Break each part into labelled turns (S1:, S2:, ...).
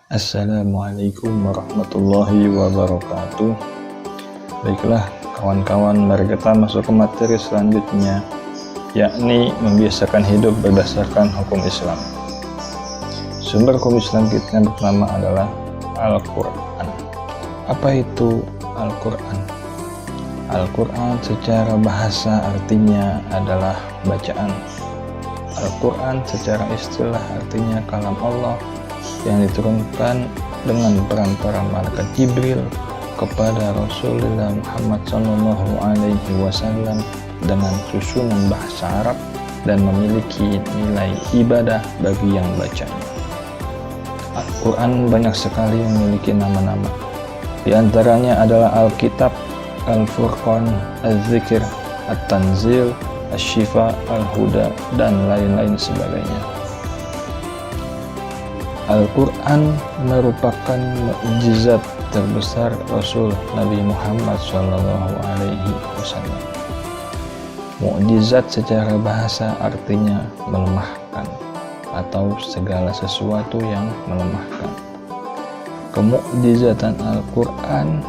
S1: Assalamualaikum warahmatullahi wabarakatuh. Baiklah kawan-kawan, mari kita masuk ke materi selanjutnya, yakni membiasakan hidup berdasarkan hukum Islam. Sumber hukum Islam kita yang pertama adalah Al-Quran. Apa itu Al-Quran? Al-Quran secara bahasa artinya adalah bacaan. Al-Quran secara istilah artinya kalam Allah yang diturunkan dengan perantara malaikat Jibril kepada Rasulullah Muhammad SAW dengan susunan bahasa Arab dan memiliki nilai ibadah bagi yang bacanya. Al-Quran banyak sekali memiliki nama-nama. Di antaranya adalah Alkitab, Al-Furqan, Al-Zikr, At-Tanzil, Asy-Syifa, Al-Huda, dan lain-lain sebagainya. Al-Quran merupakan mukjizat terbesar Rasul Nabi Muhammad SAW. Mukjizat secara bahasa artinya melemahkan atau segala sesuatu yang melemahkan. Kemukjizatan Al-Quran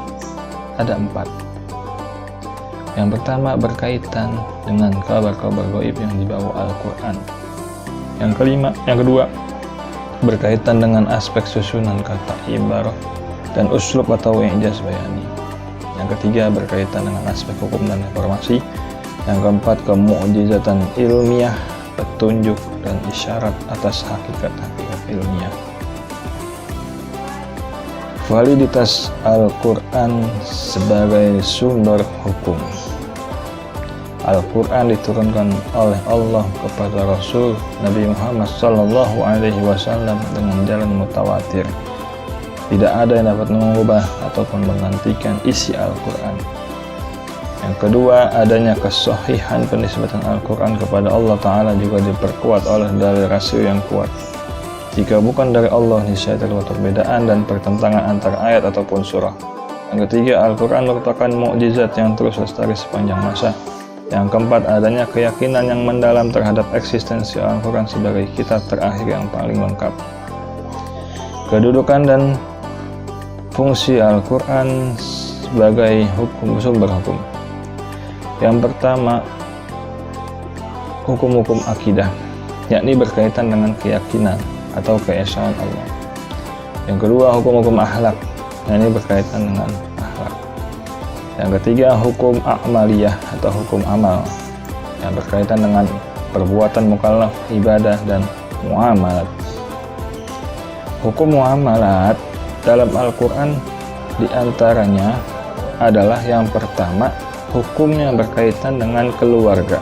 S1: ada 4. Yang pertama berkaitan dengan kabar-kabar gaib yang dibawa Al-Quran. Yang kedua berkaitan dengan aspek susunan kata ibarah dan uslub atau i'jaz bayani. Yang ketiga berkaitan dengan aspek hukum dan informasi. Yang keempat kemukjizatan ilmiah, petunjuk dan isyarat atas hakikat-hakikat ilmiah. Validitas Al-Quran sebagai sumber hukum. Al-Quran diturunkan oleh Allah kepada Rasul Nabi Muhammad SAW dengan jalan mutawatir. Tidak ada yang dapat mengubah ataupun menggantikan isi Al-Quran. Yang kedua, adanya kesahihan penisbatan Al-Quran kepada Allah Ta'ala juga diperkuat oleh dalil rasio yang kuat. Jika bukan dari Allah, niscaya terdapat perbedaan dan pertentangan antara ayat ataupun surah. Yang ketiga, Al-Quran merupakan mukjizat yang terus lestari sepanjang masa. Yang keempat, adanya keyakinan yang mendalam terhadap eksistensi Al-Quran sebagai kitab terakhir yang paling lengkap. Kedudukan dan fungsi Al-Quran sebagai sumber hukum. Yang pertama, hukum-hukum akidah, yakni berkaitan dengan keyakinan atau keesaan Allah. Yang kedua, hukum-hukum akhlak, yakni berkaitan dengan akhlak. Yang ketiga, hukum a'maliyah atau hukum amal yang berkaitan dengan perbuatan mukallaf, ibadah, dan muamalat. Hukum muamalat dalam Al-Quran diantaranya adalah yang pertama, hukum yang berkaitan dengan keluarga.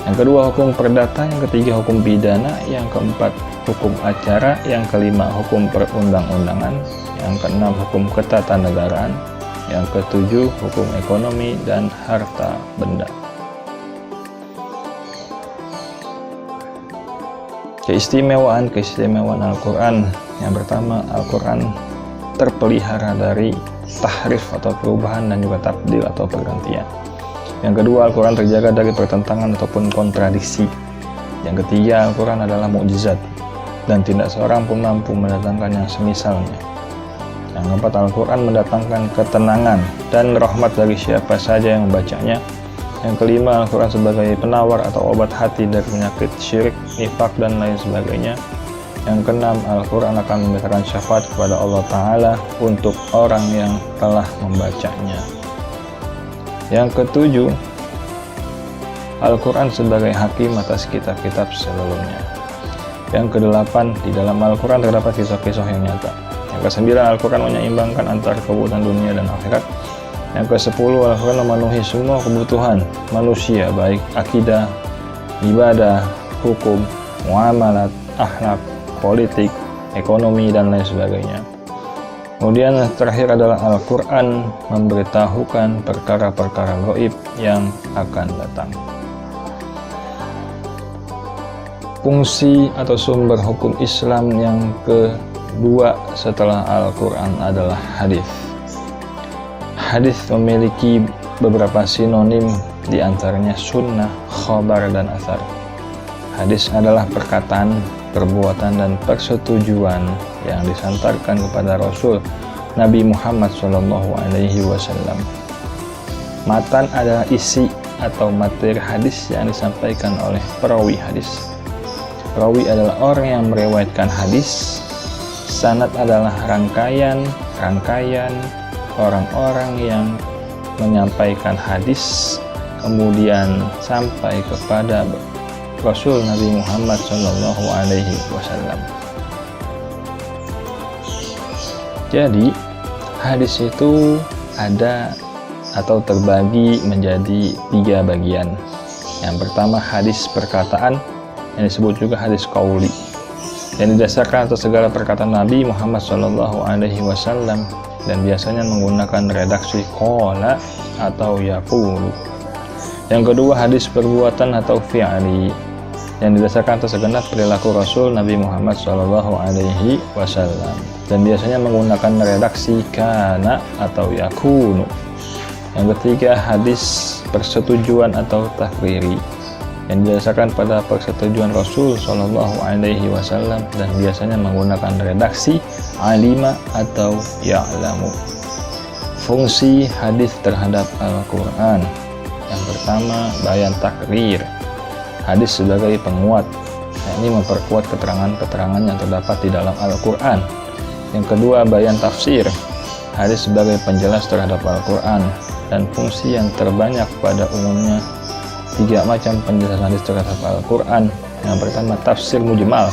S1: Yang kedua, hukum perdata. Yang ketiga, hukum pidana. Yang keempat, hukum acara. Yang kelima, hukum perundang-undangan. Yang keenam, hukum ketatanegaraan. Yang ketujuh, hukum ekonomi dan harta benda. Keistimewaan Al-Quran. Yang pertama, Al-Quran terpelihara dari tahrif atau perubahan dan juga tabdil atau pergantian. Yang kedua, Al-Quran terjaga dari pertentangan ataupun kontradiksi. Yang ketiga, Al-Quran adalah mukjizat dan tidak seorang pun mampu mendatangkan yang semisalnya. Yang keempat, Al-Quran mendatangkan ketenangan dan rahmat bagi siapa saja yang membacanya. Yang kelima, Al-Quran sebagai penawar atau obat hati dari penyakit syirik, nifak, dan lain sebagainya. Yang keenam, Al-Quran akan memberikan syafaat kepada Allah Ta'ala untuk orang yang telah membacanya. Yang ketujuh, Al-Quran sebagai hakim atas kitab-kitab sebelumnya. Yang kedelapan, di dalam Al-Quran terdapat kisah-kisah yang nyata. Yang kesembilan, Al-Quran menyeimbangkan antara kebutuhan dunia dan akhirat. Yang kesepuluh, Al-Quran memenuhi semua kebutuhan manusia, baik akidah, ibadah, hukum, muamalat, akhlak, politik, ekonomi, dan lain sebagainya. Kemudian terakhir adalah Al-Quran memberitahukan perkara-perkara gaib yang akan datang. Fungsi atau sumber hukum Islam yang kedua setelah Al-Quran adalah hadis. Hadis memiliki beberapa sinonim, diantaranya sunnah, khabar, dan athar. Hadis adalah perkataan perbuatan dan persetujuan yang disantarkan kepada Rasul Nabi Muhammad SAW. Matan adalah isi atau materi hadis yang disampaikan oleh perawi hadis. Perawi adalah orang yang meriwayatkan hadis. Sanad adalah rangkaian orang-orang yang menyampaikan hadis kemudian sampai kepada Rasul Nabi Muhammad SAW. Jadi hadis itu ada atau terbagi menjadi 3 bagian. Yang pertama hadis perkataan yang disebut juga hadis qauli, yang didasarkan atas segala perkataan Nabi Muhammad SAW dan biasanya menggunakan redaksi qala atau yaqulu. Yang kedua hadis perbuatan atau fi'li yang didasarkan atas segenap perilaku Rasul Nabi Muhammad SAW dan biasanya menggunakan redaksi kana atau yakunu. Yang ketiga hadis persetujuan atau takriri yang didasarkan pada persetujuan Rasul SAW dan biasanya menggunakan redaksi alima atau ya'lamu. Fungsi hadis terhadap Al-Quran. Yang pertama, bayan takrir. Hadis sebagai penguat, yakni memperkuat keterangan-keterangan yang terdapat di dalam Al-Quran. Yang kedua, bayan tafsir. Hadis sebagai penjelas terhadap Al-Quran. Dan fungsi yang terbanyak pada umumnya 3 macam penjelasan hadis terhadap Al-Quran. Yang pertama, tafsir mujmal,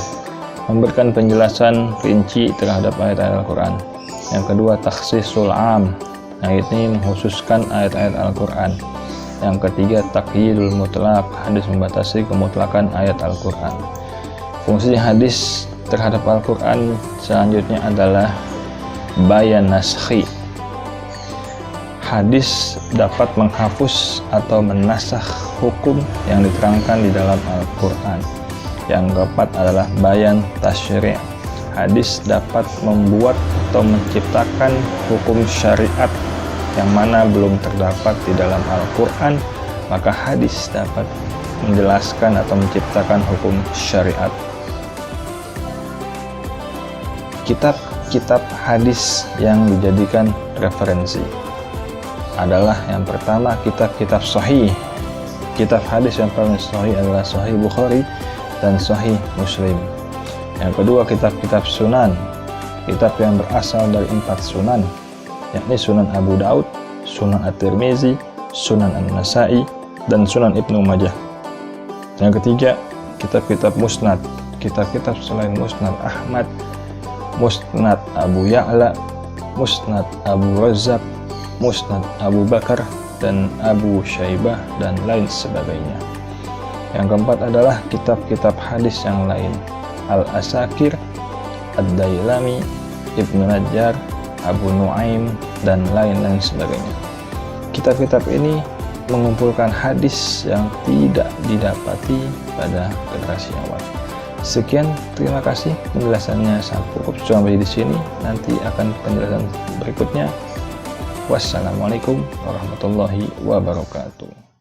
S1: memberikan penjelasan rinci terhadap ayat-ayat Al-Quran. Yang kedua, takhsisul am, ini mengkhususkan ayat-ayat Al-Quran. Yang ketiga, taqyidul mutlaq, hadis membatasi kemutlakan ayat Al-Quran. Fungsi hadis terhadap Al-Quran selanjutnya adalah bayan naskhi. Hadis dapat menghapus atau menasakh hukum yang diterangkan di dalam Al-Quran. Yang keempat adalah bayan tasyri'. Hadis dapat membuat atau menciptakan hukum syariat yang mana belum terdapat di dalam Al-Quran, maka hadis dapat menjelaskan atau menciptakan hukum syariat. Kitab-kitab hadis yang dijadikan referensi adalah yang pertama kitab-kitab sahih. Kitab hadis yang paling sahih adalah Sahih Bukhari dan Sahih Muslim. Yang kedua, kitab-kitab sunan, kitab yang berasal dari 4 sunan, yakni Sunan Abu Daud, Sunan At-Tirmizi, Sunan An-Nasai, dan Sunan Ibnu Majah. Yang ketiga, kitab-kitab musnad, kitab-kitab selain Musnad Ahmad, Musnad Abu Ya'la, Musnad Abu Razzaq, Musnad Abu Bakar, dan Abu Syaibah, dan lain sebagainya. Yang keempat adalah kitab-kitab hadis yang lain, Al-Asakir, Ad-Dailami, Ibnu Najjar, Abu Nuaim, dan lain-lain sebagainya. Kitab-kitab ini mengumpulkan hadis yang tidak didapati pada generasi awal. Sekian, terima kasih penjelasannya sampai di sini. Nanti akan penjelasan berikutnya. Wassalamualaikum warahmatullahi wabarakatuh.